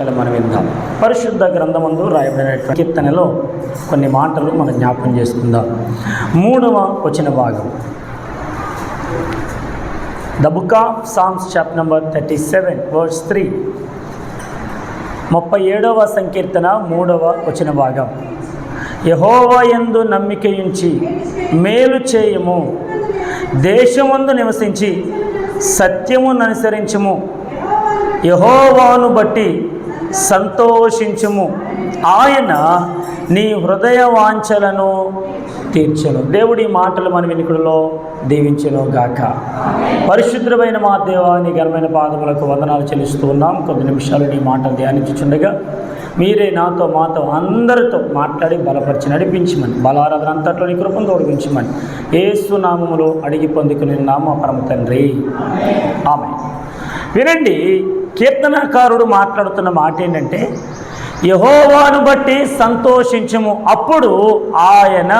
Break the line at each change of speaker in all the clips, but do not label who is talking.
చాలా మనం విందాం. పరిశుద్ధ గ్రంథమందు రాయబడిన కీర్తనలో కొన్ని మాటలు మనం జ్ఞాపకం చేసుకుందాం. 3వ వచన భాగం. The book of psalms chapter number 37 verse 3. 37వ సంకీర్తన 3వ వచన భాగం. యెహోవా యందు నమ్మికయుంచి మేలు చేయము, దేశమందు నివసించి సత్యమును అనుసరించుము, యెహోవాను బట్టి సంతోషించుము, ఆయన నీ హృదయ వాంఛలను తీర్చును. దేవుడి మాటలు మన వినికిడిలో దీవించును గాక. పరిశుద్ధమైన మా దేవా, నీ ఘనమైన పాదములకు వందనాలు చెల్లిస్తూ ఉన్నాం. కొద్ది నిమిషాలు నీ మాటలు ధ్యానించుచుండగా మీరే నాతో మాతో అందరితో మాట్లాడి బలపరిచి నడిపించమని, బలారాధన అంతట్లో నీ కృపను తోడిపించమని యేసు నామములో అడిగి పొందుకుని నామ పరమ తండ్రి, ఆమేన్. వినండి, కీర్తనకారుడు మాట్లాడుతున్న మాట ఏంటంటే, యెహోవాను బట్టి సంతోషించుము, అప్పుడు ఆయన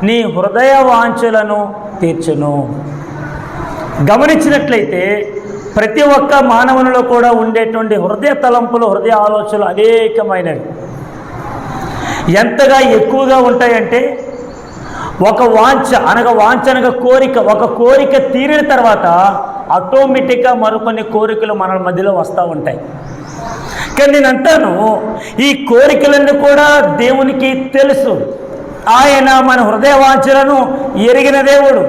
నీ హృదయ వాంఛలను తీర్చును. గమనించినట్లయితే ప్రతి ఒక్క మానవునిలో కూడా ఉండేటువంటి హృదయ తలంపులు, హృదయ ఆలోచనలు అనేకమైనవి. ఎంతగా ఎక్కువగా ఉంటాయంటే, ఒక వాంఛ అనగా కోరిక, ఒక కోరిక తీరిన తర్వాత ఆటోమేటిక్గా మరికొన్ని కోరికలు మన మధ్యలో వస్తూ ఉంటాయి. కానీ నేను అంటాను, ఈ కోరికలన్నీ కూడా దేవునికి తెలుసు. ఆయన మన హృదయ వాంఛలను ఎరిగిన దేవుడు,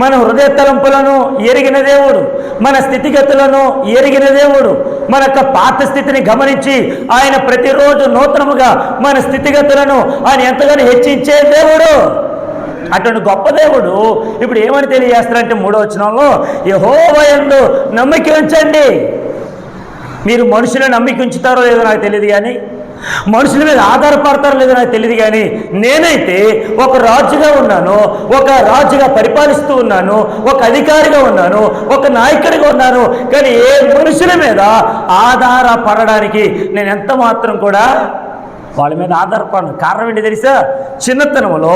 మన హృదయ తలంపులను ఎరిగిన దేవుడు, మన స్థితిగతులను ఎరిగిన దేవుడు. మన యొక్క పాత స్థితిని గమనించి ఆయన ప్రతిరోజు నూతనముగా మన స్థితిగతులను ఆయన ఎంతగానో హెచ్చించే దేవుడు. అటువంటి గొప్ప దేవుడు ఇప్పుడు ఏమని తెలియజేస్తారంటే 3వ వచనంలో, యెహోవా యందు నమ్మిక ఉంచండి. మీరు మనుషులను నమ్మిక ఉంచుతారో లేదో నాకు తెలియదు, కానీ మనుషుల మీద ఆధారపడతారో లేదో నాకు తెలియదు, కానీ నేనైతే ఒక రాజుగా ఉన్నాను, ఒక రాజుగా పరిపాలిస్తూ ఉన్నాను, ఒక అధికారిగా ఉన్నాను, ఒక నాయకుడిగా ఉన్నాను. కానీ ఏ మనుషుల మీద ఆధారపడడానికి నేను ఎంత మాత్రం కూడా వాళ్ళ మీద ఆధారపడను. కారణం ఏంటి తెలుసా? చిన్నతనంలో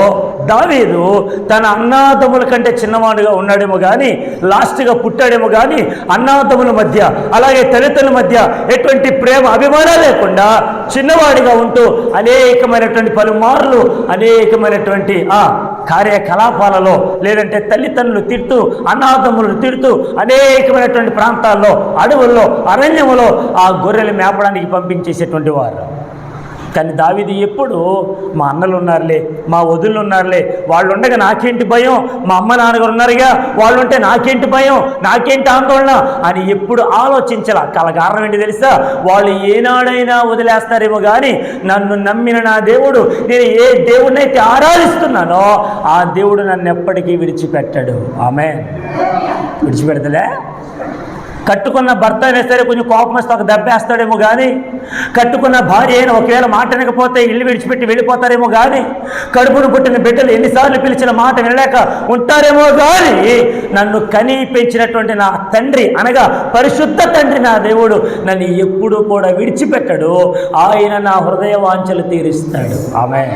దావీదు తన అన్నాదమ్ముల కంటే చిన్నవాడుగా ఉన్నాడేమో కానీ, లాస్ట్గా పుట్టాడేమో కానీ, అన్నాదమ్ముల మధ్య అలాగే తల్లిదండ్రుల మధ్య ఎటువంటి ప్రేమ అభిమానాలు లేకుండా చిన్నవాడిగా ఉంటూ అనేకమైనటువంటి పలుమార్లు అనేకమైనటువంటి కార్యకలాపాలలో, లేదంటే తల్లిదండ్రులు తిడుతూ, అన్నాదమ్ములు తిడుతూ అనేకమైనటువంటి ప్రాంతాల్లో, అడవుల్లో, అరణ్యములో ఆ గొర్రెలు మేపడానికి పంపించేసేటువంటి వారు. కానీ దావీదు ఎప్పుడు మా అన్నలు ఉన్నారులే, మా వదులు ఉన్నారులే, వాళ్ళు ఉండగా నాకేంటి భయం, మా అమ్మ నాన్నగారు ఉన్నారుగా, వాళ్ళు ఉంటే నాకేంటి భయం, నాకేంటి ఆందోళన అని ఎప్పుడు ఆలోచించాల. కారణం ఏంటి తెలుసా? వాళ్ళు ఏనాడైనా వదిలేస్తారేమో కానీ నన్ను నమ్మిన నా దేవుడు, నేను ఏ దేవుడినైతే ఆరాధిస్తున్నానో ఆ దేవుడు నన్ను ఎప్పటికీ విడిచిపెట్టాడు. ఆమేన్. విడిచిపెడతలే. కట్టుకున్న భర్త అయినా సరే కొంచెం కోపం వస్తే ఒక దెబ్బేస్తాడేమో కానీ, కట్టుకున్న భార్య అయినా ఒకవేళ మాట వినకపోతే ఇల్లు విడిచిపెట్టి వెళ్ళిపోతారేమో కానీ, కడుపును పుట్టిన బిడ్డలు ఎన్నిసార్లు పిలిచిన మాట వినలేక ఉంటారేమో కానీ, నన్ను కని పెంచినటువంటి నా తండ్రి అనగా పరిశుద్ధ తండ్రి నా దేవుడు నన్ను ఎప్పుడూ కూడా విడిచిపెట్టడు. ఆయన నా హృదయ వాంఛలు తీరుస్తాడు. ఆమేన్.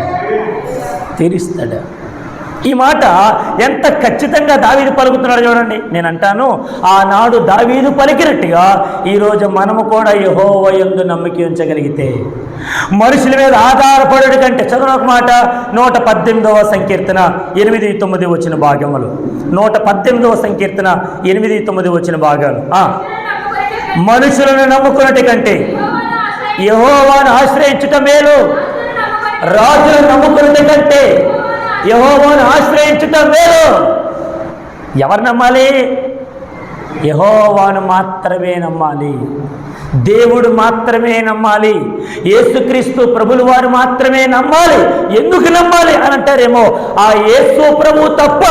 తీరుస్తాడు. ఈ మాట ఎంత ఖచ్చితంగా దావీదు పలుకుతున్నాడు చూడండి. నేను అంటాను, ఆనాడు దావీదు పలికినట్టుగా ఈరోజు మనము కూడా యెహోవా యందు నమ్మిక ఉంచగలిగితే, మనుషుల మీద ఆధారపడడం కంటే, చదువు ఒక మాట, 118వ సంకీర్తన 8-9 వచ్చిన భాగములు. 118వ సంకీర్తన 8-9 వచ్చిన భాగాలు. మనుషులను నమ్ముకున్నట్టు కంటే యెహోవాను ఆశ్రయించుట మేలు, రాజులను నమ్ముకున్నట్టు కంటే యెహోవాను ఆశ్రయించుట మేలు. ఎవరు నమ్మాలి? యెహోవాను మాత్రమే నమ్మాలి. దేవుడు మాత్రమే నమ్మాలి. యేసుక్రీస్తు ప్రభులు వారు మాత్రమే నమ్మాలి. ఎందుకు నమ్మాలి అని అంటారేమో, ఆ యేసు ప్రభు తప్ప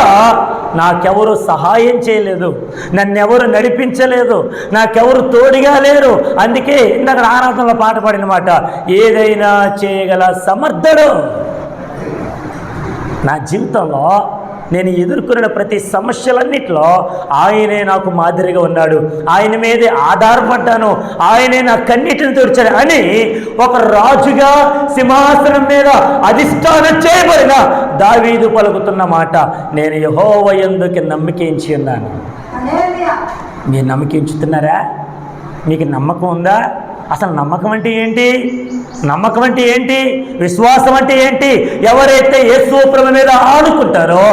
నాకెవరు సహాయం చేయలేదు, నన్నెవరు నడిపించలేదు, నాకెవరు తోడుగా లేరు. అందుకే ఇందాక ఆరాధనలో పాట పాడిన మాట, ఏదైనా చేయగల సమర్థుడు. నా జీవితంలో నేను ఎదుర్కొన్న ప్రతి సమస్యలన్నిటిలో ఆయనే నాకు మాదిరిగా ఉన్నాడు, ఆయన మీదే ఆధారపడ్డాను, ఆయనే నా కన్నిటిని తుడిచాడు అని ఒక రాజుగా సింహాసనం మీద అధిష్ఠానం చేయబడిన దావీదు పలుకుతున్న మాట, నేను యెహోవా యందు నమ్మికించి ఉన్నాను. మీరు నమ్మకించుతున్నారా? మీకు నమ్మకం ఉందా? అసలు నమ్మకం అంటే ఏంటి? నమ్మకం అంటే ఏంటి? విశ్వాసం అంటే ఏంటి? ఎవరైతే యేసు ప్రభువు మీద ఆనుకుంటారో,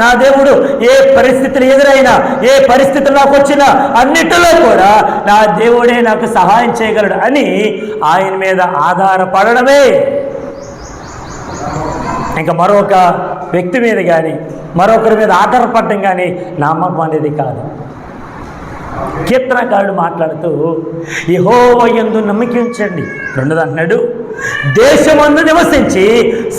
నా దేవుడు ఏ పరిస్థితులు ఎదురైనా, ఏ పరిస్థితులు నాకు వచ్చినా అన్నిటిలో కూడా నా దేవుడే నాకు సహాయం చేయగలడు అని ఆయన మీద ఆధారపడడమే. ఇంకా మరొక వ్యక్తి మీద కానీ మరొకరి మీద ఆధారపడడం కానీ నమ్మకం అనేది కాదు. కీర్తనకారుడు మాట్లాడుతూ యెహోవా యందు నమ్మిక ఉంచండి. రెండోది అన్నాడు, దేశమందు నివసించి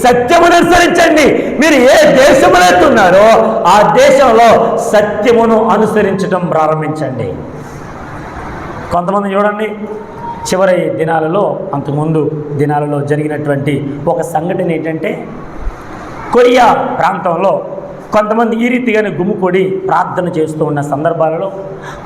సత్యమును అనుసరించండి. మీరు ఏ దేశంలో ఉన్నారో ఆ దేశంలో సత్యమును అనుసరించడం ప్రారంభించండి. కొంతమంది చూడండి, చివరి దినాలలో, అంతకుముందు దినాలలో జరిగినటువంటి ఒక సంఘటన ఏంటంటే, కొరియా ప్రాంతంలో కొంతమంది ఈ రీతిగానే గుమ్ముకొడి ప్రార్థన చేస్తూ ఉన్న సందర్భాలలో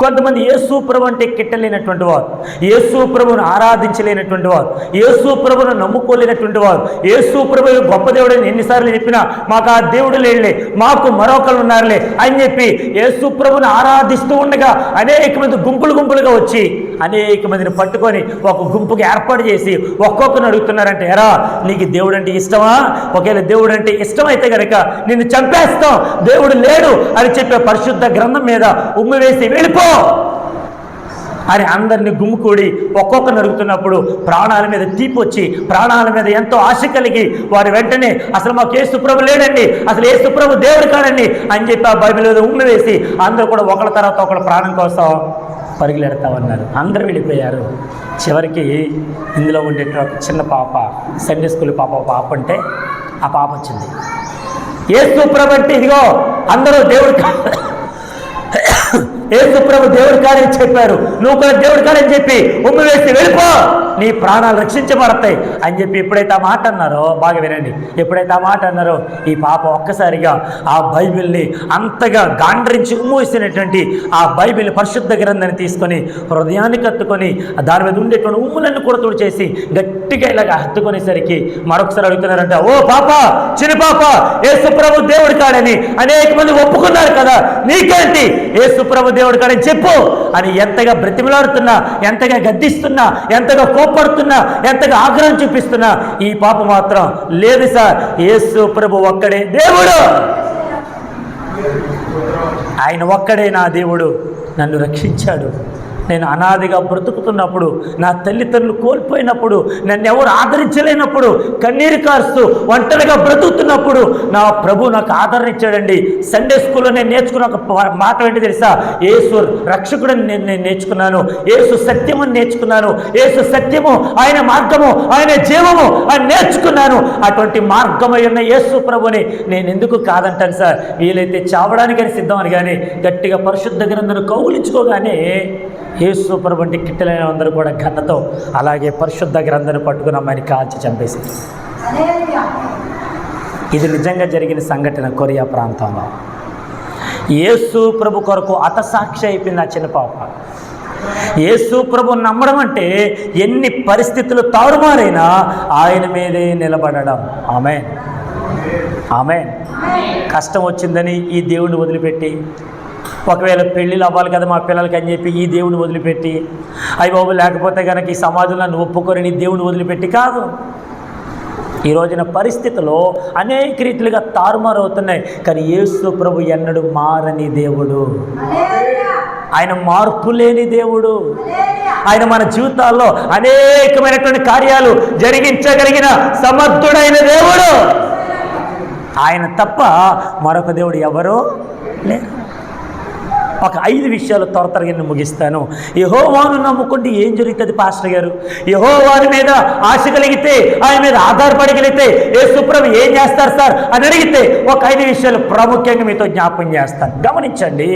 కొంతమంది యేసు ప్రభు అంటే కిట్టలేనటువంటి వారు, యేసు ప్రభువును ఆరాధించలేనటువంటి వారు, యేసు ప్రభువును నమ్ముకోలేనటువంటి వారు, యేసు ప్రభు గొప్ప దేవుడని ఎన్నిసార్లు చెప్పినా మాకు ఆ దేవుడు లేడులే, మాకు మరొకరు ఉన్నారులే అని చెప్పి యేసు ప్రభువును ఆరాధిస్తూ ఉండగా అనేక మంది గుంపులుగా వచ్చి అనేక మందిని పట్టుకొని ఒక గుంపుకి ఏర్పాటు చేసి ఒక్కొక్కరిని అడుగుతున్నారంటే, ఎరా నీకు దేవుడు అంటే ఇష్టమా? ఒకవేళ దేవుడు అంటే ఇష్టమైతే కనుక నిన్ను చంపేస్తాం, దేవుడు లేడు అని చెప్పే పరిశుద్ధ గ్రంథం మీద ఉమ్మి వేసి వెళ్ళిపో అని అందరినీ గుమ్ముకూడి ఒక్కొక్కరిని అడుగుతున్నప్పుడు ప్రాణాల మీద తీపొచ్చి, ప్రాణాల మీద ఎంతో ఆశ కలిగి వారు వెంటనే అసలు మాకు యేసు ప్రభు లేడండి, అసలు యేసు ప్రభు దేవుడు కాడండి అని చెప్పి ఆ బైబిల్ మీద ఉమ్మి వేసి అందరూ కూడా ఒకళ్ళ తర్వాత ఒకళ్ళ ప్రాణం కోసం పరిగెడతామన్నారు. అందరూ వెళ్ళిపోయారు. చివరికి ఇందులో ఉండే చిన్న పాప, సండే స్కూల్ పాప అంటే ఆ పాప వచ్చింది. యేసు ప్రభు అంటే ఇదిగో అందరూ దేవుడు యేసు ప్రభు దేవుడు కాదని చెప్పారు, నువ్వు కూడా దేవుడు కాదని చెప్పి ఉమ్మి వేసి వెళ్ళిపో, నీ ప్రాణాలు రక్షించబడతాయి అని చెప్పి ఎప్పుడైతే ఆ మాట అన్నారో, బాగా వినండి, ఎప్పుడైతే ఆ మాట అన్నారో ఈ పాప ఒక్కసారిగా ఆ బైబిల్ని అంతగా గాండ్రించి ఉమ్మేసినటువంటి ఆ బైబిల్ పరిశుద్ధ గ్రంథాన్ని తీసుకొని హృదయాన్ని కత్తుకొని దాని మీద ఉండేటువంటి ఉమ్ములన్నీ కూడా తుడి చేసి గట్టిగా ఇలాగ హత్తుకునేసరికి మరొకసారి అడుగుతున్నారంట, ఓ పాప, చిన్న పాప, యేసు ప్రభు దేవుడు కాడని అనేక మంది ఒప్పుకున్నారు కదా, నీకేంటి? యేసు ప్రభు దేవుడు కాడని చెప్పు అని ఎంతగా బ్రతిమలాడుతున్నా, ఎంతగా గద్దిస్తున్నా, ఎంతగా కోప్పడుతున్నా, ఎంతగా ఆగ్రహం చూపిస్తున్నా ఈ పాప మాత్రం లేదు సార్, యేసు ప్రభు ఒక్కడే దేవుడు, ఆయన ఒక్కడే నా దేవుడు, నన్ను రక్షించాడు. నేను అనాదిగా బ్రతుకుతున్నప్పుడు, నా తల్లిదండ్రులు కోల్పోయినప్పుడు, నన్ను ఎవరు ఆదరించలేనప్పుడు, కన్నీరు కారుస్తూ ఒంటరిగా బ్రతుకుతున్నప్పుడు నా ప్రభు నాకు ఆదరణ ఇచ్చాడండి. సండే స్కూల్లో నేను నేర్చుకున్న ఒక మాట ఏంటి తెలుసా? యేసు రక్షకుడని నేను నేర్చుకున్నాను, యేసు సత్యమని నేర్చుకున్నాను, యేసు సత్యము, ఆయన మార్గము, ఆయన జీవము అని నేర్చుకున్నాను. అటువంటి మార్గమై ఉన్న యేసు ప్రభుని నేను ఎందుకు కాదంటాను సార్? వీలైతే చావడానికని సిద్ధమని కానీ గట్టిగా పరిశుద్ధ గ్రంథాన్ని కౌగిలించుకోగానే యేసు ప్రభు అంటే కిట్టలైన అందరూ కూడా ఘనతో అలాగే పరిశుద్ధ గ్రంథాన్ని పట్టుకుని అమ్మాయిని కాల్చి చంపేసింది. ఇది నిజంగా జరిగిన సంఘటన కొరియా ప్రాంతంలో. యేసు ప్రభు కొరకు హతసాక్షి అయిపోయింది ఆ చిన్న పాప. యేసు ప్రభు నమ్మడం అంటే ఎన్ని పరిస్థితులు తారుమారైనా ఆయన మీదే నిలబడడం. ఆమేన్, ఆమేన్. కష్టం వచ్చిందని ఈ దేవుడిని వదిలిపెట్టి, ఒకవేళ పెళ్ళిళ్ళు అవ్వాలి కదా మా పిల్లలకి అని చెప్పి ఈ దేవుడిని వదిలిపెట్టి, అయ్యి బాబు లేకపోతే కనుక ఈ సమాజంలో నన్ను ఒప్పుకొని నీ దేవుడిని వదిలిపెట్టి కాదు. ఈ రోజున పరిస్థితుల్లో అనేక రీతిలుగా తారుమారు అవుతున్నాయి, కానీ యేసు ప్రభు ఎన్నడూ మారని దేవుడు, ఆయన మార్పు లేని దేవుడు. ఆయన మన జీవితాల్లో అనేకమైనటువంటి కార్యాలు జరిగించగలిగిన సమర్థుడైన దేవుడు. ఆయన తప్ప మరొక దేవుడు ఎవరో లేరు. ఒక 5 విషయాలు త్వరగా నేను ముగిస్తాను. యెహోవాను నమ్ముకుంటే ఏం జరుగుతుంది పాస్టర్ గారు? యెహోవాని మీద ఆశ కలిగితే, ఆయన మీద ఆధారపడగలిగితే యేసు ప్రభు ఏం చేస్తారు సార్ అని అడిగితే ఒక 5 విషయాలు ప్రాముఖ్యంగా మీతో జ్ఞాపకం చేస్తాను. గమనించండి.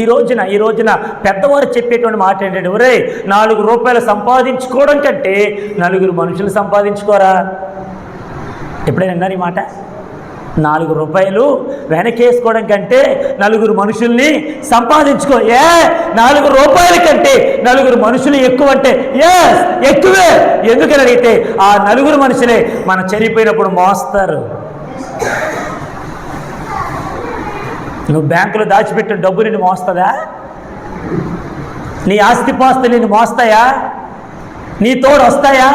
ఈ రోజున పెద్దవారు చెప్పేటువంటి మాట ఏంటంటే, ఒరే 4 రూపాయలు సంపాదించుకోవడం కంటే 4 మనుషులు సంపాదించుకోరా? ఎప్పుడైనా అన్నారు ఈ మాట? 4 రూపాయలు వెనకేసుకోవడం కంటే 4 మనుషుల్ని సంపాదించుకో. 4 రూపాయల కంటే 4 మనుషులు ఎక్కువ అంటే ఎక్కువే. ఎందుకని అడిగితే ఆ 4 మనుషులే మనం చనిపోయినప్పుడు మోస్తారు. నువ్వు బ్యాంకులో దాచిపెట్టిన డబ్బు నిన్ను మోస్తుందా? నీ ఆస్తిపాస్తులు నిన్ను మోస్తాయా? నీ తోడు వస్తాయా?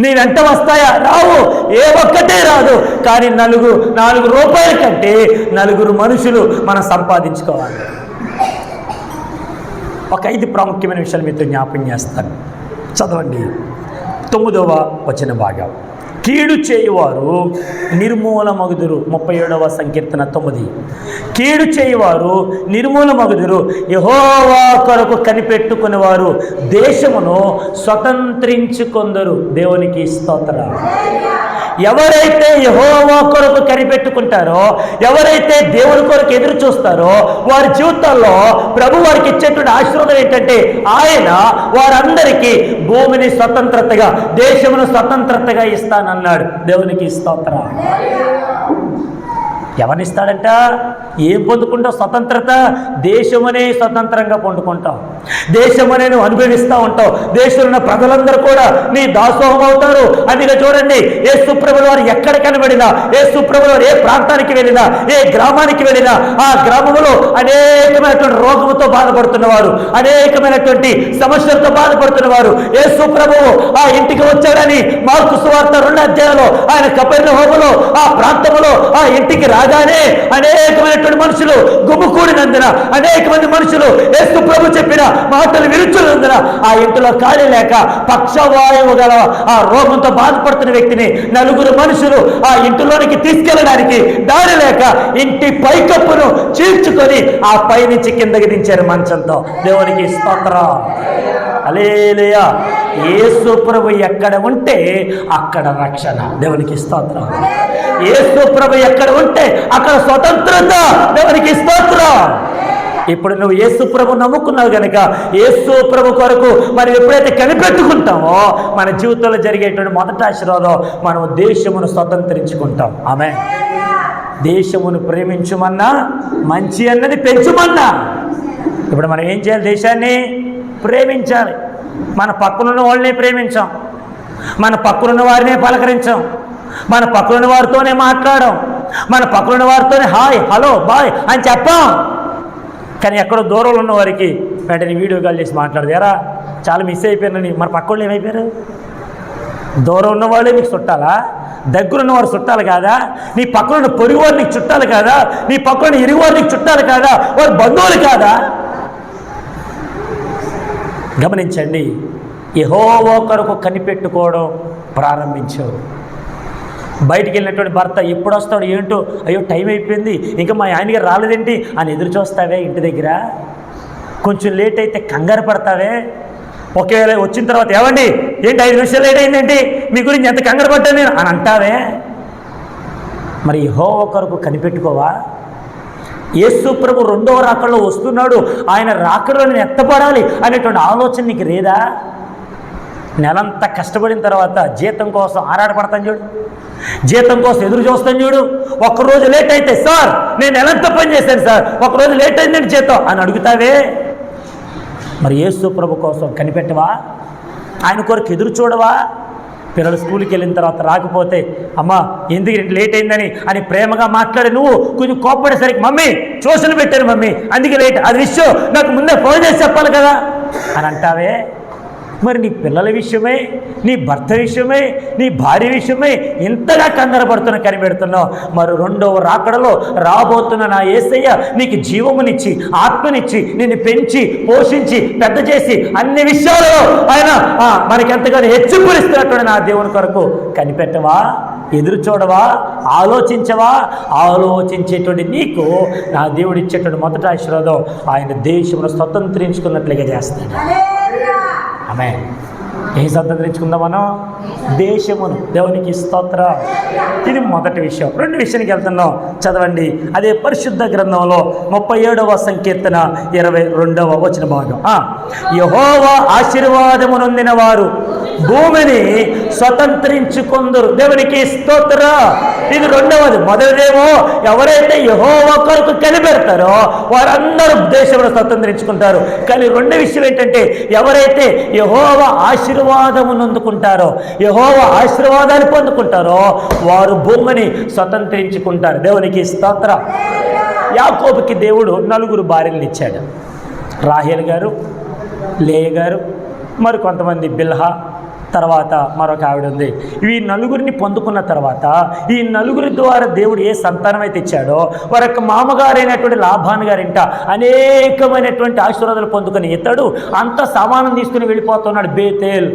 నీ వెంట వస్తాయా? రావు. ఏ ఒక్కటే రాదు. కానీ 4 రూపాయల కంటే 4 మనుషులు మనం సంపాదించుకోవాలి. ఒక 5 ప్రాముఖ్యమైన విషయాలు మీతో జ్ఞాపకం చేస్తాను. చదవండి 9వ వచన భాగం. కీడు చేయువారు నిర్మూలమగుదురు. 37వ సంకీర్తన 9. కీడు చేయువారు నిర్మూలమగుదురు. యెహోవా కొరకు కనిపెట్టుకునేవారు దేశమును స్వతంత్రించుకొందరు. దేవునికి స్తోత్రం. ఎవరైతే యెహోవా కొరకు కనిపెట్టుకుంటారో, ఎవరైతే దేవుని కొరకు ఎదురు చూస్తారో, వారి జీవితాల్లో ప్రభు వారికి ఇచ్చేటువంటి ఆశీర్వాదం ఏంటంటే ఆయన వారందరికీ భూమిని స్వతంత్రతగా, దేశమును స్వతంత్రతగా ఇస్తానన్నాడు. దేవునికి స్తోత్రం. ఎవరినిస్తాడంట? ఏం పొందుకుంటావు? స్వతంత్రత. దేశమనే స్వతంత్రంగా పొందుకుంటావు. దేశమనే నువ్వు అనుభవిస్తూ ఉంటావు. దేశంలో ఉన్న ప్రజలందరూ కూడా నీ దాసోహం అవుతారు. అందుకే చూడండి, యేసు ప్రభువు వారు ఎక్కడ కనబడినా, యేసు ప్రభువు వారు ఏ ప్రాంతానికి వెళ్ళినా, ఏ గ్రామానికి వెళ్ళినా, ఆ గ్రామంలో అనేకమైనటువంటి రోగముతో బాధపడుతున్నవారు, అనేకమైనటువంటి సమస్యలతో బాధపడుతున్నవారు యేసు ప్రభువు ఆ ఇంటికి వచ్చాడని మార్కు సువార్త 2వ అధ్యాయంలో ఆయన కపెర్నహూములో ఆ ప్రాంతంలో ఆ ఇంటికి రాగానే అనేకమైనటువంటి మనుషులు గుమికూడినందున, అనేక మంది మనుషులు యేసు ప్రభు చెప్పిన మాటలు విరుచున్నందున ఆ ఇంటిలో ఖాళీ లేక పక్షవాయువు గల ఆ రోగంతో బాధపడుతున్న వ్యక్తిని 4 మనుషులు ఆ ఇంటిలోనికి తీసుకెళ్ళడానికి దారి లేక ఇంటి పైకప్పును చీల్చుకొని ఆ పై నుంచి కిందకి దించారు మంచంతో. దేవునికి స్తోత్రం. హల్లెలూయా. యేసు ప్రభు ఎక్కడ ఉంటే అక్కడ రక్షణ. దేవునికి స్తోత్రం. యేసు ప్రభు ఎక్కడ ఉంటే అక్కడ స్వతంత్రత. దేవునికి స్తోత్రం. ఇప్పుడు నువ్వు యేసు ప్రభు నమ్ముకున్నావు కనుక యేసు ప్రభు కొరకు మనం ఎప్పుడైతే కనిపెట్టుకుంటామో మన జీవితంలో జరిగేటువంటి మొదటి ఆశీర్వాదం, మనం దేశమును స్వతంత్రించుకుంటాం. ఆమేన్. దేశమును ప్రేమించుమన్నా, మంచి అన్నది పెంచుమన్నా. ఇప్పుడు మనం ఏం చేయాలి? దేశాన్ని ప్రేమించాలి. మన పక్కనున్న వాళ్ళని ప్రేమించాం, మన పక్కనున్న వారినే పలకరించాం, మన పక్కనున్న వారితోనే మాట్లాడాం, మన పక్కనున్న వారితోనే హాయ్, హలో, బాయ్ అని చెప్పాం. కానీ ఎక్కడో దూరంలో ఉన్న వారికి వెంటనే వీడియో కాల్ చేసి మాట్లాడదారా, చాలా మిస్ అయిపోయినని. మన పక్క వాళ్ళు ఏమైపోయారు? దూరం ఉన్నవాళ్ళే నీకు చుట్టాలా? దగ్గరున్న వారు చుట్టాలు కాదా? నీ పక్కన పొరుగు వారు నీకు చుట్టాలు కాదా? నీ పక్కన ఇరుగు వారు నీకు చుట్టాలు కాదా? వారు బంధువులు కాదా? గమనించండి, యెహోవా కొరకు కనిపెట్టుకోవడం ప్రారంభించావు. బయటికి వెళ్ళినటువంటి భర్త ఎప్పుడు వస్తాడు ఏంటో, అయ్యో టైం అయిపోయింది ఇంకా మా ఆయనకి రాలేదేంటి అని ఎదురు చూస్తావే ఇంటి దగ్గర. కొంచెం లేట్ అయితే కంగారు పడతావే. ఒకవేళ వచ్చిన తర్వాత ఏమండి ఏంటి 5 నిమిషాలు లేట్ అయిందేంటి, మీ గురించి ఎంత కంగారు పడ్డాను నేను అని అంటావే. మరి యెహోవా కొరకు కనిపెట్టుకోవా? యేసు ప్రభు 2వ రాకడలో వస్తున్నాడు, ఆయన రాకడలో నేను ఎత్తపడాలి అనేటువంటి ఆలోచన నీకు లేదా? నెలంతా కష్టపడిన తర్వాత జీతం కోసం ఆరాటపడతాను చూడు, జీతం కోసం ఎదురు చూస్తాను చూడు. ఒక్కరోజు లేట్ అయితే సార్ నేను నెలంతా పని చేశాను సార్, ఒకరోజు లేట్ అయిందండి జీతం అని అడుగుతావే. మరి యేసు ప్రభు కోసం కనిపెట్టవా? ఆయన కొరకు ఎదురు చూడవా? పిల్లలు స్కూల్కి వెళ్ళిన తర్వాత రాకపోతే అమ్మా ఎందుకు లేట్ అయిందని అని ప్రేమగా మాట్లాడి నువ్వు కొంచెం కోప్పడేసరికి మమ్మీ ట్యూషన్ పెట్టాను మమ్మీ అందుకే లేట్, అది విషయం నాకు ముందే ఫోన్ చేసి చెప్పాలి కదా అని అంటావే. మరి నీ పిల్లల విషయమే, నీ భర్త విషయమే, నీ భార్య విషయమే ఇంతగా కంగారు పడుతున్నా కనిపెడుతున్నావు. మరి 2వ రాకడలో రాబోతున్న నా యేసయ్య నీకు జీవమునిచ్చి ఆత్మనిచ్చి నిన్ను పెంచి పోషించి పెద్ద చేసి అన్ని విషయాలలో ఆయన మనకి ఎంతగానో హెచ్చింపునిస్తున్నటువంటి నా దేవుని కొరకు కనిపెట్టవా? ఎదురు చూడవా? ఆలోచించవా? ఆలోచించేటువంటి నీకు నా దేవుడు ఇచ్చేటువంటి మొదటి ఆశీర్వాదం ఆయన దేశమును స్వతంత్రించుకున్నట్లుగా చేస్తాడు. ఆమె ఏం స్వతంత్రించుకుందాం మనం? దేశమును. దేవునికి స్తోత్రం. ఇది మొదటి విషయం. 2 విషయానికి వెళ్తున్నాం, చదవండి. అదే పరిశుద్ధ గ్రంథంలో 37వ సంకీర్తన 22వ వచన భాగం. యెహోవా ఆశీర్వాదము నొందిన వారు భూమిని స్వతంత్రించుకొందురు. దేవునికి స్తోత్రం. ఇది 2వది. మొదటిదేమో ఎవరైతే యెహోవా కొరకు కనిపెడతారో వారందరూ దేశంలో స్వతంత్రించుకుంటారు. కానీ 2వ విషయం ఏంటంటే ఎవరైతే యెహోవా ఆశీర్వాదము నొందుకుంటారో, యెహోవా ఆశీర్వాదాన్ని పొందుకుంటారో వారు భూమిని స్వతంత్రించుకుంటారు. దేవునికి స్తోత్రం. యాకోబుకి దేవుడు 4 భార్యలను ఇచ్చాడు. రాహేల్ గారు, లేయ గారు, మరి కొంతమంది బిల్హా, తర్వాత మరొక ఆవిడ ఉంది. ఈ నలుగురిని పొందుకున్న తర్వాత ఈ నలుగురి ద్వారా దేవుడు ఏ సంతానం అయితే ఇచ్చాడో వారి యొక్క మామగారైనటువంటి లాభాన్ గారింట అనేకమైనటువంటి ఆశీర్వాదాలు పొందుకుని ఇతడు అంత సామానం తీసుకుని వెళ్ళిపోతున్నాడు. బేతేల్,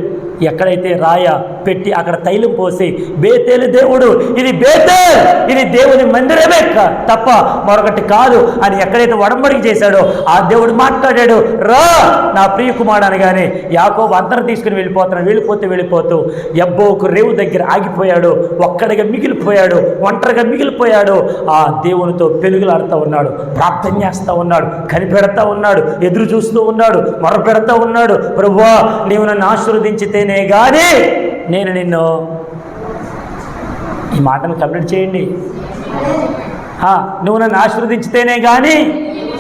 ఎక్కడైతే రాయ పెట్టి అక్కడ తైలం పోసి, బేతేలు దేవుడు, ఇది బేతేల్, ఇది దేవుని మందిరమే తప్ప మరొకటి కాదు అని ఎక్కడైతే ఒడంబడిక చేశాడో ఆ దేవుడు మాట్లాడాడు, రా నా ప్రియ కుమారుడు అనగానే యాకోబు అందరూ తీసుకుని వెళ్ళిపోతున్నాడు. వెళ్ళిపోతూ యబ్బోకు రేవు దగ్గర ఆగిపోయాడు. ఒక్కడిగా మిగిలిపోయాడు, ఒంటరిగా మిగిలిపోయాడు. ఆ దేవునితో పెనుగులాడుతూ ఉన్నాడు, ప్రార్థన చేస్తూ ఉన్నాడు, కనిపెడతా ఉన్నాడు, ఎదురు చూస్తూ ఉన్నాడు, మొరపెడతా ఉన్నాడు. ప్రభువా, నీవు నన్ను ఆశీర్వదించితేనే కానీ నేను నిన్ను, ఈ మాటను కంప్లీట్ చేయండి, నువ్వు నన్ను ఆశీర్వదించితేనే కానీ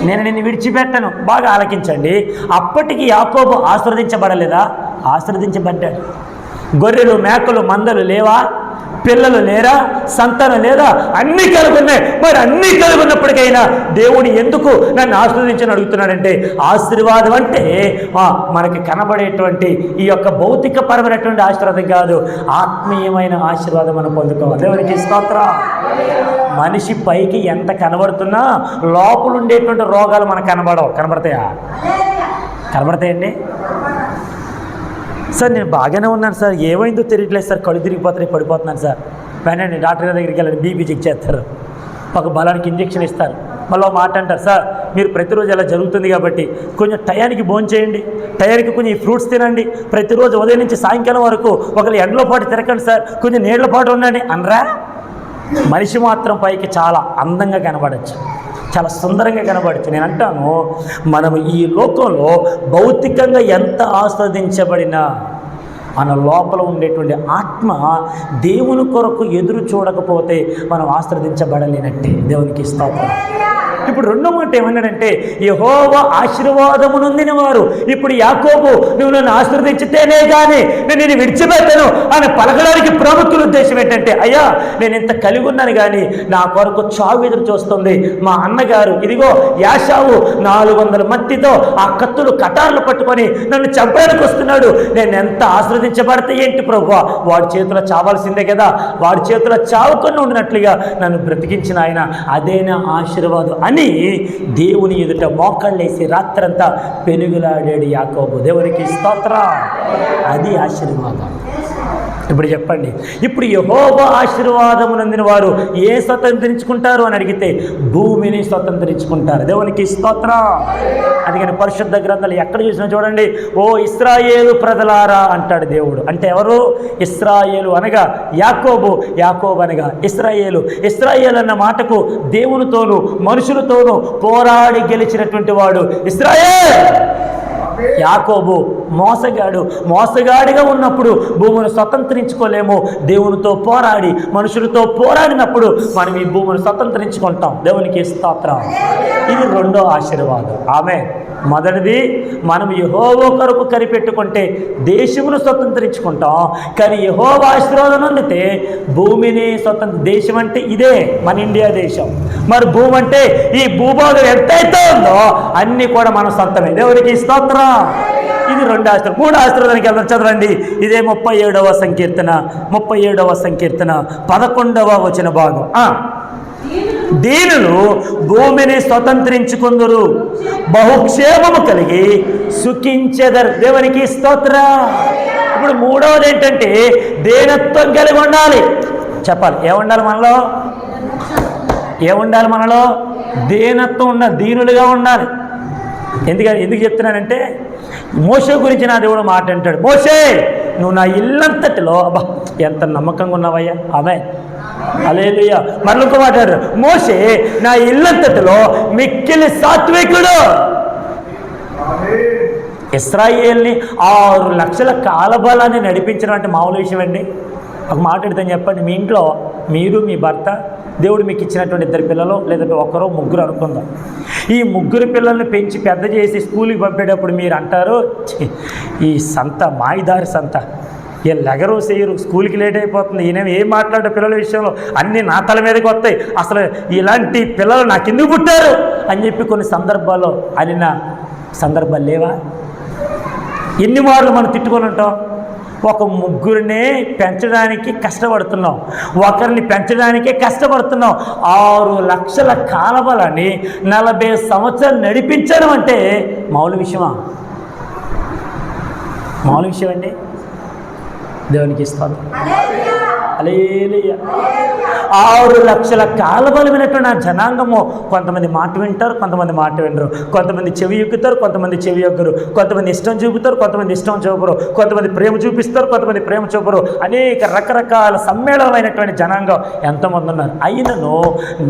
నేను నిన్ను విడిచిపెట్టను. బాగా ఆలకించండి. అప్పటికి యాకోబు ఆశీర్వదించబడలేదా? ఆశీర్వదించబడ్డాడు. గొర్రెలు, మేకలు, మందలు లేవా? పిల్లలు లేరా? సంతానం లేదా? అన్నీ కలుగున్నాయి. మరి అన్నీ కలుగున్నప్పటికైనా దేవుడు ఎందుకు నన్ను ఆశీర్వదించని అడుగుతున్నాడంటే, ఆశీర్వాదం అంటే మనకి కనబడేటువంటి ఈ యొక్క భౌతికపరమైనటువంటి ఆశీర్వాదం కాదు, ఆత్మీయమైన ఆశీర్వాదం మనం పొందుకోవాలి. దేవునికి స్తోత్రం. మనిషి పైకి ఎంత కనబడుతున్నా లోపల ఉండేటువంటి రోగాలు మనకు కనబడతాయా? కనబడతాయండి. సార్ నేను బాగానే ఉన్నాను సార్, ఏమైందో తెలియట్లేదు సార్, కళ్ళు తిరిగిపోతున్నాయి, పడిపోతున్నాను సార్. వెంటనే డాక్టర్ గారి దగ్గరికి వెళ్ళండి, బీపీ చెక్ చేస్తారు, ఒక బలానికి ఇంజెక్షన్ ఇస్తారు. మళ్ళీ మాట అంటారు, సార్ మీరు ప్రతిరోజు అలా జరుగుతుంది కాబట్టి కొంచెం టయానికి భోంచేయండి, టయానికి కొంచెం ఈ ఫ్రూట్స్ తినండి, ప్రతిరోజు ఉదయం నుంచి సాయంకాలం వరకు ఒకరు ఎండలో పాటు తిరగండి సార్, కొంచెం నీళ్ల పాటు ఉండండి అనరా? మనిషి మాత్రం పైకి చాలా అందంగా కనబడచ్చు, చాలా సుందరంగా కనబడచ్చు. నేను అంటాను, మనం ఈ లోకంలో భౌతికంగా ఎంత ఆస్వాదించబడినా మన లోపల ఉండేటువంటి ఆత్మ దేవుని కొరకు ఎదురు చూడకపోతే మనం ఆస్వాదించబడలేనట్టే. దేవునికి స్తోత్రం. ఇప్పుడు రెండో మాట ఏమన్నాడంటే, యెహోవా ఆశీర్వాదము నొందిన వారు. ఇప్పుడు యాకోబు, నువ్వు నన్ను ఆశీర్వదించితేనే కానీ నేను నిన్ను విడిచిపెట్టను అని పలకడానికి ప్రముఖుల ఉద్దేశం ఏంటంటే, అయ్యా నేను ఇంత కలిగి ఉన్నాను కానీ నా కొరకు చావు ఎదురు చూస్తుంది. మా అన్నగారు ఇదిగో యాషావు 400 మత్తితో ఆ కత్తులు కటార్లు పట్టుకొని నన్ను చంపడానికి వస్తున్నాడు. నేను ఎంత ఆశీర్వదించబడితే ఏంటి ప్రభువా, వాడి చేతిలో చావాల్సిందే కదా, వాడి చేతిలో చావుకొని ఉండినట్లుగా నన్ను బ్రతికించిన ఆయన అదే నా ఆశీర్వాదం అని దేవుని ఎదుట మోకాళ్ళేసి రాత్రంతా పెనుగులాడాడు యాకోబు. దేవునికి స్తోత్రం. అది ఆశీర్వాదం. ఇప్పుడు చెప్పండి, ఇప్పుడు యెహోవా ఆశీర్వాదము నందిన వారు ఏ స్వతంత్రించుకుంటారు అని అడిగితే భూమిని స్వతంత్రించుకుంటారు. దేవునికి స్తోత్రం. అందుకని పరిశుద్ధ గ్రంథాలు ఎక్కడ చూసినా చూడండి, ఓ ఇశ్రాయేలు ప్రజలారా అంటాడు దేవుడు. అంటే ఎవరు? ఇశ్రాయేలు అనగా యాకోబు, యాకోబు అనగా ఇశ్రాయేలు. ఇశ్రాయేలు అన్న మాటకు దేవునితోనూ మనుషులతోనూ పోరాడి గెలిచినటువంటి వాడు ఇశ్రాయేల్. యాకోబు మోసగాడిగా ఉన్నప్పుడు భూమిని స్వతంత్రించుకోలేము. దేవునితో పోరాడి మనుషులతో పోరాడినప్పుడు మనం ఈ భూమిని స్వతంత్రించుకుంటాం. దేవునికి స్తోత్రం. ఇది రెండో ఆశీర్వాదం. ఆమేన్. మొదటిది, మనం యెహోవా కొరకు కనిపెట్టుకుంటే దేశమును స్వతంత్రించుకుంటాం. కానీ యెహోవా ఆశీర్వాదం అందితే భూమిని దేశం అంటే ఇదే మన ఇండియా దేశం. మరి భూమి అంటే ఈ భూభాగం ఎంతైతే ఉందో అన్నీ కూడా మన సొంతమే. దేవునికి స్తోత్రం. ఇది రెండో ఆశీర్వాదం. మూడో ఆశీర్వాదానికి వెళ్దాం. చదవండి. ఇదే 37వ సంకీర్తన 11వ వచన భాగం. దీనులు భూమిని స్వతంత్రించుకుందురు, బహుక్షేమము కలిగి సుఖించెదరు. దేవునికి స్తోత్రం. ఇప్పుడు మూడవది ఏంటంటే దీనత్వం కలిగి ఉండాలి. చెప్పాలి, ఏముండాలి మనలో? ఏముండాలి మనలో? దీనత్వం ఉండాలి, దీనులుగా ఉండాలి. ఎందుకు చెప్తున్నానంటే, మోషే గురించి నా దేవుడు మాట అంటాడు, మోషే నువ్వు నా ఇల్లంతటిలో, అబ్బా ఎంత నమ్మకంగా ఉన్నావయ్యా. ఆమేన్. హల్లెలూయా. మరొక మాట్లాడు, మోషే నా ఇల్లంతటిలో మిక్కిలి సాత్వికుడు. ఇశ్రాయేల్ని 6 లక్షల కాలబలాన్ని నడిపించడం అంటే మామూలు విషయం అండి. ఒక మాట అడుగుతాను, చెప్పండి. మీ ఇంట్లో మీరు, మీ భర్త, దేవుడు మీకు ఇచ్చినటువంటి 2 పిల్లలు లేదంటే 1 3 అనుకుందాం. ఈ 3 పిల్లల్ని పెంచి పెద్ద చేసి స్కూల్కి పంపేటప్పుడు మీరు అంటారు, ఈ సంత మాయిదారి సంత, వీళ్ళు ఎగరు చేయరు, స్కూల్కి లేట్ అయిపోతుంది, ఈయన ఏం మాట్లాడే పిల్లల విషయంలో అన్నీ నా తల మీదకి వస్తాయి, అసలు ఇలాంటి పిల్లలు నాకు ఎందుకు పుట్టారు అని చెప్పి కొన్ని సందర్భాల్లో అనిన సందర్భాలు లేవా? ఎన్ని మార్లు మనం తిట్టుకొని ఉంటాం. ఒక ముగ్గురినే పెంచడానికి కష్టపడుతున్నాం, ఒకరిని పెంచడానికే కష్టపడుతున్నాం. 6 లక్షల కాలబలాన్ని 40 సంవత్సరాలు నడిపించడం అంటే మామూలు విషయమా? మామూలు విషయం అండి. దేవునికి ఇస్తాను. హల్లెలూయా. 6 లక్షల కాలబలమైనటువంటి ఆ జనాంగము కొంతమంది మాట వింటారు, కొంతమంది మాట వినరు, కొంతమంది చెవి ఎక్కుతారు, కొంతమంది చెవి ఎక్కరు, కొంతమంది ఇష్టం చూపుతారు, కొంతమంది ఇష్టం చూపరు, కొంతమంది ప్రేమ చూపిస్తారు, కొంతమంది ప్రేమ చూపరు. అనేక రకరకాల సమ్మేళనమైనటువంటి జనాంగం ఎంతమంది ఉన్నారు. అయినను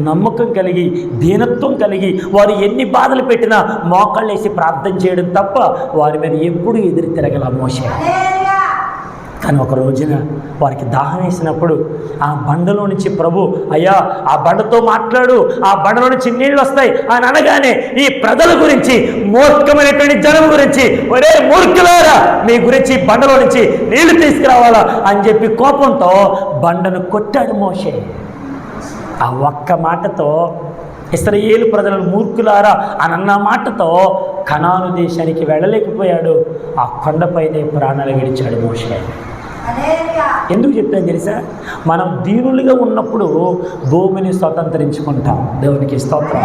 నమ్మకం కలిగి దీనత్వం కలిగి వారు ఎన్ని బాధలు పెట్టినా మోకాళ్ళు వేసి ప్రార్థన చేయడం తప్ప వారి మీద ఎప్పుడు ఎదురు తిరగల మోషే. కానీ ఒక రోజున వారికి దాహం వేసినప్పుడు ఆ బండలో నుంచి ప్రభు, అయ్యా ఆ బండతో మాట్లాడు, ఆ బండలో నుంచి నీళ్ళు వస్తాయి అని అనగానే ఈ ప్రజల గురించి, మూర్ఖమైనటువంటి జనం గురించి, ఒరే మూర్ఖులారా మీ గురించి బండలో నుంచి నీళ్లు తీసుకురావాలా అని చెప్పి కోపంతో బండను కొట్టాడు మోషే. ఆ ఒక్క మాటతో ఇశ్రాయేలు ప్రజలను మూర్ఖులారా అని అన్న మాటతో కనాను దేశానికి వెళ్ళలేకపోయాడు. ఆ కొండపైనే ప్రాణాలు విడిచాడు మోషే. ఎందుకు చెప్పాను తెలుసా? మనం దీనులుగా ఉన్నప్పుడు భూమిని స్వతంత్రించుకుంటాం. దేవునికి స్తోత్రం.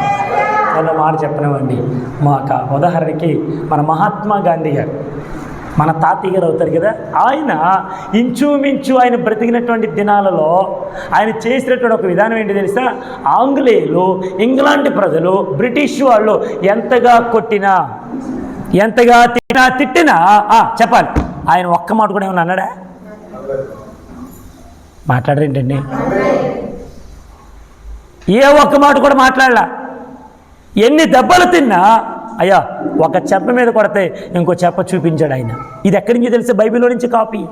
అన్న మాట చెప్పనివ్వండి. మాకు ఉదాహరణకి మన మహాత్మా గాంధీ గారు, మన తాతయ్య గారు అవుతారు కదా, ఆయన ఇంచుమించు ఆయన బ్రతికినటువంటి దినాలలో ఆయన చేసినటువంటి ఒక విధానం ఏంటి తెలుసా? ఆంగ్లేయులు, ఇంగ్లాండ్ ప్రజలు, బ్రిటిష్ వాళ్ళు ఎంతగా కొట్టినా, ఎంతగా తిట్టినా చెప్పాలి, ఆయన ఒక్క మాట కూడా ఏమన్నా అన్నాడా? మాట్లాడరేంటండి? ఏ ఒక్క మాట కూడా మాట్లాడలా. ఎన్ని దెబ్బలు తిన్నా అయ్యా ఒక చెప్ప మీద కొడితే ఇంకో చెప్ప చూపించాడు ఆయన. ఇది ఎక్కడి నుంచి తెలిసే? బైబిల్లో నుంచి కాపీ.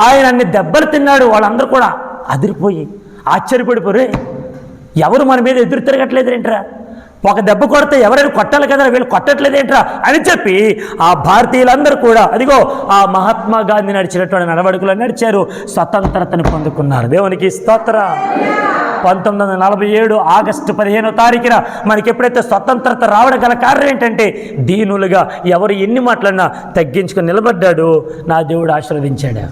ఆయన అన్ని దెబ్బలు తిన్నాడు. వాళ్ళందరూ కూడా అదిరిపోయి ఆశ్చర్యపడిపోరు, ఎవరు మన మీద ఎదురు తిరగట్లేదు ఏంట్రా, ఒక దెబ్బ కొడితే ఎవరైనా కొట్టాలి కదా, వీళ్ళు కొట్టట్లేదేంట్రా అని చెప్పి ఆ భారతీయులందరూ కూడా అదిగో ఆ మహాత్మా గాంధీ నడిచినటువంటి నడవడికలు నడిచారు, స్వతంత్రతను పొందుకున్నారు. దేవునికి స్తోత్రం. 1947 ఆగస్టు 15వ తారీఖున మనకి ఎప్పుడైతే స్వతంత్రత రావడం గల కారణం ఏంటంటే దీనులుగా ఎవరు ఎన్ని మాట్లాడినా తగ్గించుకొని నిలబడ్డాడు, నా దేవుడు ఆశీర్వదించాడు.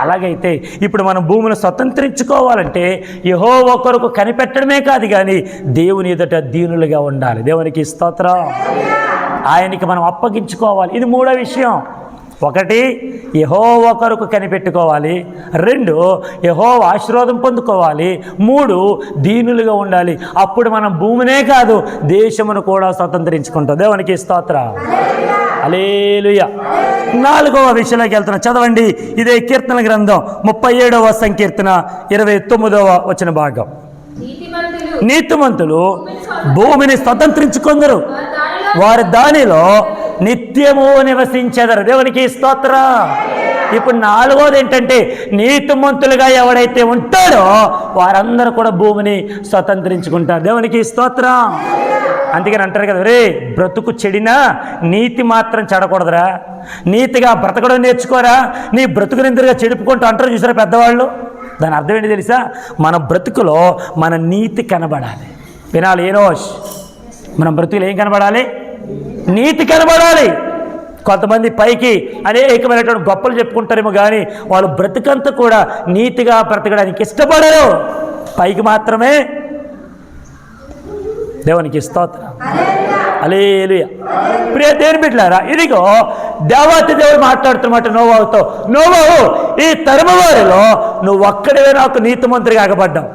అలాగైతే ఇప్పుడు మనం భూమిని స్వతంత్రించుకోవాలంటే యెహోవా కొరకు కనిపెట్టడమే కాదు కానీ దేవుని ఎదుట దీనులుగా ఉండాలి. దేవునికి స్తోత్రం. ఆయనకి మనం అప్పగించుకోవాలి. ఇది 3వ విషయం. 1 యెహోవా కొరకు కనిపెట్టుకోవాలి, 2 యెహోవా ఆశీర్వాదం పొందుకోవాలి, 3 దీనులుగా ఉండాలి. అప్పుడు మనం భూమినే కాదు దేశమును కూడా స్వతంత్రించుకుంటాం. దేవునికి స్తోత్రం. హల్లెలూయా. 4వ విషయంలోకి వెళ్తున్నా, చదవండి. ఇదే కీర్తన గ్రంథం 37వ సంకీర్తన 29వ వచన భాగం. నీతిమంతులు భూమిని స్వతంత్రించుకుందరు, వారి దానిలో నిత్యము నివసించెదరు. దేవునికి స్తోత్రం. ఇప్పుడు 4వది ఏంటంటే నీతిమంతులుగా ఎవడైతే ఉంటాడో వారందరూ కూడా భూమిని స్వతంత్రించుకుంటారు. దేవునికి స్తోత్రం. అందుకని అంటారు కదా, రే బ్రతుకు చెడినా నీతి మాత్రం చెడకూడదురా, నీతిగా బ్రతకడం నేర్చుకోరా, నీ బ్రతుకుని ఎదురుగా చెడుపుకుంటూ అంటారు చూసారా పెద్దవాళ్ళు. దాని అర్థం ఏంటి తెలుసా? మన బ్రతుకులో మన నీతి కనబడాలి. వినాలి ఏనోష్, మన బ్రతుకులు ఏం కనబడాలి? నీతి కనబడాలి. కొంతమంది పైకి అనేకమైనటువంటి గొప్పలు చెప్పుకుంటారేమో కానీ వాళ్ళు బ్రతుకంతా కూడా నీతిగా బ్రతకడానికి ఇష్టపడరు, పైకి మాత్రమే. దేవునికి స్తోత్రం. హల్లెలూయా. ప్రియ దేవుని బిడ్డలారా, ఇదిగో దేవాతి దేవుడు మాట్లాడుతున్నమాట నోవాహుతో. నోవాహు, ఈ తరము వారిలో నువ్వు ఒక్కడివే నాకు నీతిమంతుడిగా ఆగబడ్డావు,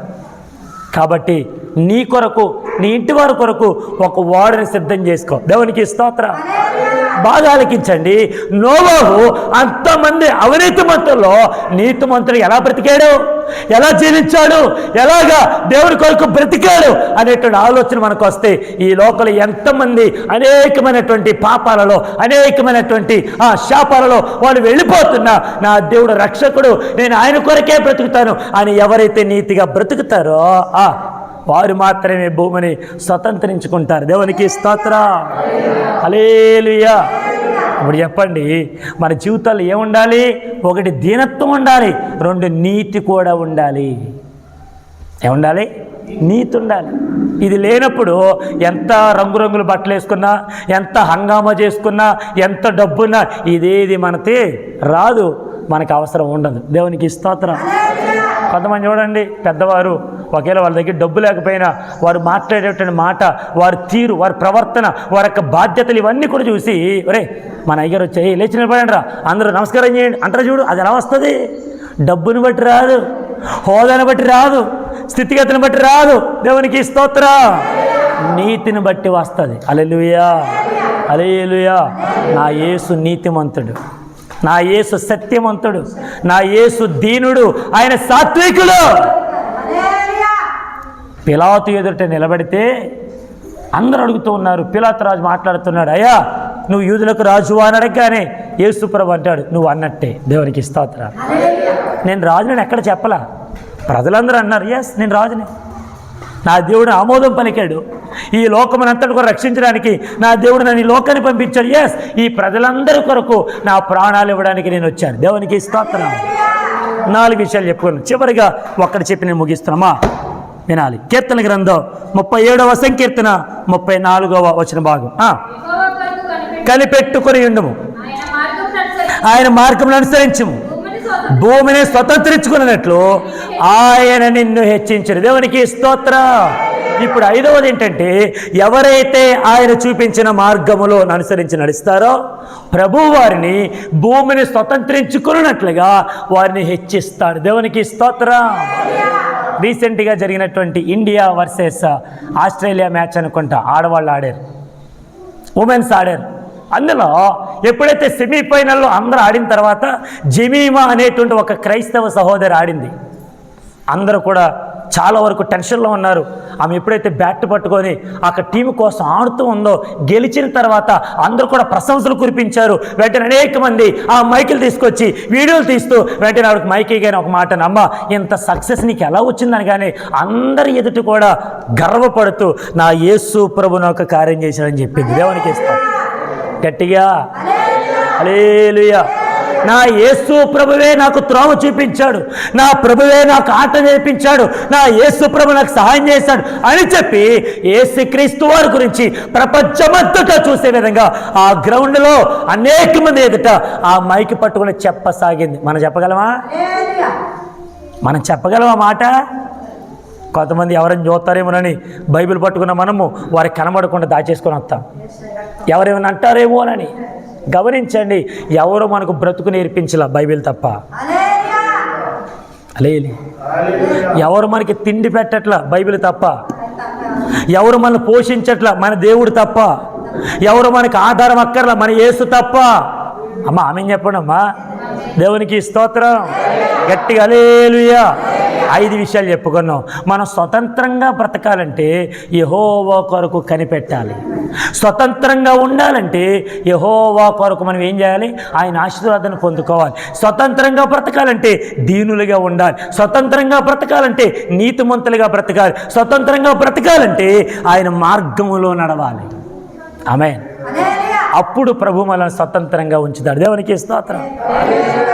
కాబట్టి నీ కొరకు నీ ఇంటి వారి కొరకు ఒక ఓడని సిద్ధం చేసుకో. దేవునికి స్తోత్రం. బాగా ఆలకించండి. నోవాహు అంతమంది అవినీతిమంతుల్లో నీతిమంతుడు ఎలా బ్రతికాడు, ఎలా జీవించాడు, ఎలాగా దేవుని కొరకు బ్రతికాడు అనేటువంటి ఆలోచన మనకు వస్తే ఈ లోపల ఎంతమంది అనేకమైనటువంటి పాపాలలో అనేకమైనటువంటి ఆ శాపాలలో వాళ్ళు వెళ్ళిపోతున్నా నా దేవుడు రక్షకుడు, నేను ఆయన కొరకే బ్రతుకుతాను అని ఎవరైతే నీతిగా బ్రతుకుతారో వారు మాత్రమే భూమిని స్వతంత్రించుకుంటారు. దేవునికి స్తోత్రం. హల్లెలూయా. ఇప్పుడు చెప్పండి, మన జీవితాల్లో ఏముండాలి? 1 దీనత్వం ఉండాలి, 2 నీతి కూడా ఉండాలి. ఏముండాలి? నీతి ఉండాలి. ఇది లేనప్పుడు ఎంత రంగురంగుల బట్టలు వేసుకున్నా, ఎంత హంగామా చేసుకున్నా, ఎంత డబ్బున్నా ఇదేది మనకి రాదు, మనకు అవసరం ఉండదు. దేవునికి స్తోత్రం. కొంతమంది చూడండి, పెద్దవారు ఒకవేళ వాళ్ళ దగ్గర డబ్బు లేకపోయినా వారు మాట్లాడేటువంటి మాట, వారి తీరు, వారి ప్రవర్తన, వారి యొక్క బాధ్యతలు ఇవన్నీ కూడా చూసి, ఒరే మన అయ్యగారు వచ్చాయి లేచి నిలబడండి రా, అందరూ నమస్కారం చేయండి అంటారు చూడు. అది ఎలా వస్తుంది? డబ్బుని బట్టి రాదు, హోదాని బట్టి రాదు, స్థితిగతిని బట్టి రాదు. దేవునికి స్తోత్రం. నీతిని బట్టి వస్తుంది. హల్లెలూయా, హల్లెలూయా. నా యేసు నీతిమంతుడు, నా యేసు సత్యవంతుడు, నా యేసు దీనుడు, ఆయన సాత్వికుడు. పిలాతు ఎదుట నిలబడితే అందరూ అడుగుతూ ఉన్నారు. పిలాతు రాజు మాట్లాడుతున్నాడు, అయ్యా నువ్వు యూదులకు రాజువా అని అడగగానే యేసు ప్రభు అంటాడు, నువ్వు అన్నట్టే. దేవునికి స్తోత్రం. నేను రాజుని ఎక్కడ చెప్పలా, ప్రజలందరూ అన్నారు ఎస్ నేను రాజుని. నా దేవుడు ఆమోదం పలికాడు. ఈ లోకమునంతటి కూడా రక్షించడానికి నా దేవుడు నన్ను ఈ లోకాన్ని పంపించాడు. ఎస్ ఈ ప్రజలందరి కొరకు నా ప్రాణాలు ఇవ్వడానికి నేను వచ్చాను. దేవునికి స్తోత్రం. 4 విషయాలు చెప్పుకున్నాను. చివరిగా ఒక్కటి చెప్పి నేను ముగిస్తున్నామా, వినాలి. కీర్తన గ్రంథం 37వ సంకీర్తన 34వ వచన భాగం. కనిపెట్టుకుని ఉండుము, ఆయన మార్గమును అనుసరించుము, భూమిని స్వతంత్రించుకున్నట్లు ఆయన నిన్ను హెచ్చించరు. దేవునికి స్తోత్రం. ఇప్పుడు 5వది ఏంటంటే, ఎవరైతే ఆయన చూపించిన మార్గములో అనుసరించి నడుస్తారో ప్రభు వారిని భూమిని స్వతంత్రించుకున్నట్లుగా వారిని హెచ్చిస్తాడు. దేవునికి స్తోత్రం. రీసెంట్గా జరిగినటువంటి ఇండియా వర్సెస్ ఆస్ట్రేలియా మ్యాచ్ అనుకుంటా, ఆడవాళ్ళు ఆడారు, ఉమెన్స్ ఆడారు. అందులో ఎప్పుడైతే సెమీఫైనల్లో అందరూ ఆడిన తర్వాత జెమీమా అనేటువంటి ఒక క్రైస్తవ సహోదరి ఆడింది. అందరూ కూడా చాలా వరకు టెన్షన్లో ఉన్నారు. ఆమె ఎప్పుడైతే బ్యాట్ పట్టుకొని అక్కడ టీం కోసం ఆడుతూ ఉందో, గెలిచిన తర్వాత అందరూ కూడా ప్రశంసలు కురిపించారు. వెంటనే అనేక మంది ఆ మైకులు తీసుకొచ్చి వీడియోలు తీస్తూ వెంటనే ఆవిడకి మైకి కానీ ఒక మాట, అమ్మ ఇంత సక్సెస్ నీకు ఎలా వచ్చిందని కానీ అందరి ఎదుటి కూడా గర్వపడుతూ నా యేసు ప్రభును ఒక కార్యం చేశాడని చెప్పింది. దేవునికి ఇస్తాం గట్టిగా హల్లెలూయా. నా యేసు ప్రభువే నాకు త్రోవ చూపించాడు, నా ప్రభువే నాకు ఆట నేర్పించాడు, నా యేసు ప్రభు నాకు సహాయం చేశాడు అని చెప్పి యేసుక్రీస్తు వారి గురించి ప్రపంచమంతటా చూసే విధంగా ఆ గ్రౌండ్లో అనేక మంది ఎదుట ఆ మైకి పట్టుకుని చెప్పసాగింది. మనం చెప్పగలమా? మనం చెప్పగలమా మాట? కొంతమంది ఎవరైనా చూస్తారేమోనని బైబిల్ పట్టుకున్న మనము వారికి కనబడకుండా దాచేసుకొని వస్తాం, ఎవరేమైనా అంటారేమోనని. గమనించండి, ఎవరు మనకు బ్రతుకు నేర్పించలా బైబిల్ తప్ప. లేదు, ఎవరు మనకి తిండి పెట్టట్లా బైబిల్ తప్ప, ఎవరు మనల్ని పోషించట్లా మన దేవుడు తప్ప, ఎవరు మనకు ఆధారం అక్కర్లా మన యేసు తప్ప. అమ్మా ఆమె చెప్పండి అమ్మా. దేవునికి స్తోత్రం. గట్టిగా హల్లెలూయా. 5 విషయాలు చెప్పుకున్నాం. మనం స్వతంత్రంగా బ్రతకాలంటే యెహోవా కొరకు కనిపెట్టాలి. స్వతంత్రంగా ఉండాలంటే యెహోవా కొరకు మనం ఏం చేయాలి? ఆయన ఆశీర్వాదాన్ని పొందుకోవాలి. స్వతంత్రంగా బ్రతకాలంటే దీనులుగా ఉండాలి. స్వతంత్రంగా బ్రతకాలంటే నీతిమంతులుగా బ్రతకాలి. స్వతంత్రంగా బ్రతకాలంటే ఆయన మార్గములో నడవాలి. ఆమేన్. అప్పుడు ప్రభు మనల్ని స్వతంత్రంగా ఉంచుతాడు. దేవునికి స్తోత్రం.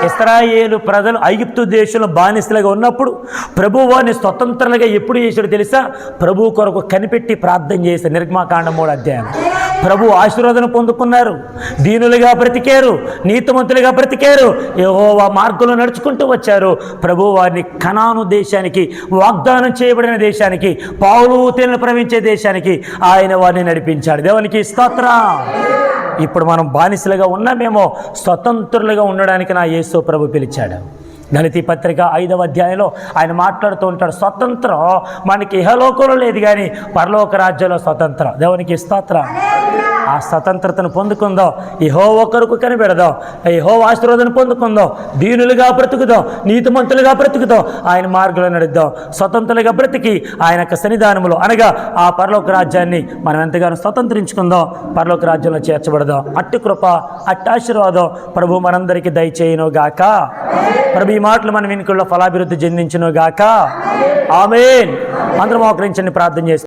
ఇశ్రాయేలు ప్రజలు ఐగుప్తు దేశంలో బానిసలుగా ఉన్నప్పుడు ప్రభు వారిని స్వతంత్రులుగా ఎప్పుడు చేశాడో తెలుసా? ప్రభు కొరకు కనిపెట్టి ప్రార్థన చేశారు. నిర్గమాకాండం 3వ అధ్యాయం. ప్రభు ఆశీర్వాదం పొందుకున్నారు, దీనులుగా బ్రతికారు, నీతిమంతులుగా బ్రతికారు, యెహోవా మార్గంలో నడుచుకుంటూ వచ్చారు. ప్రభు వారిని కనాను దేశానికి, వాగ్దానం చేయబడిన దేశానికి, పాలు తేనెలు ప్రవహించే దేశానికి ఆయన వారిని నడిపించాడు. దేవునికి స్తోత్రం. ఇప్పుడు మనం బానిసలుగా ఉన్నామేమో, స్వతంత్రులుగా ఉండడానికి నా యేసు ప్రభు పిలిచాడు. గలతీ పత్రిక 5వ అధ్యాయంలో ఆయన మాట్లాడుతూ ఉంటాడు, స్వతంత్రం మనకి ఇహలోకంలో లేదు కానీ పరలోక రాజ్యంలో స్వతంత్రం. దేవునికి స్తోత్రం. ఆ స్వతంత్రతను పొందుకుందాం, యెహోవా కొరకు కనిపెడదాం, యెహోవా ఆశీర్వాదాన్ని పొందుకుందాం, దీనులుగా బ్రతుకుదాం, నీతిమంతులుగా బ్రతుకుదాం, ఆయన మార్గంలో నడుద్దాం. స్వతంత్రులుగా బ్రతికి ఆయన యొక్క సన్నిధానంలో అనగా ఆ పరలోక రాజ్యాన్ని మనం ఎంతగానో స్వతంత్రించుకుందాం, పరలోక రాజ్యంలో చేర్చబడదాం. అట్టి కృప, అట్టి ఆశీర్వాదం ప్రభు మనందరికీ దయచేయును గాక. ప్రభు ఈ మాటలు మన వెనుకల్లో ఫలాభివృద్ధి చెందించును గాక. ఆమేన్. అందరం మోకరించండి, ప్రార్థన చేస్తాం.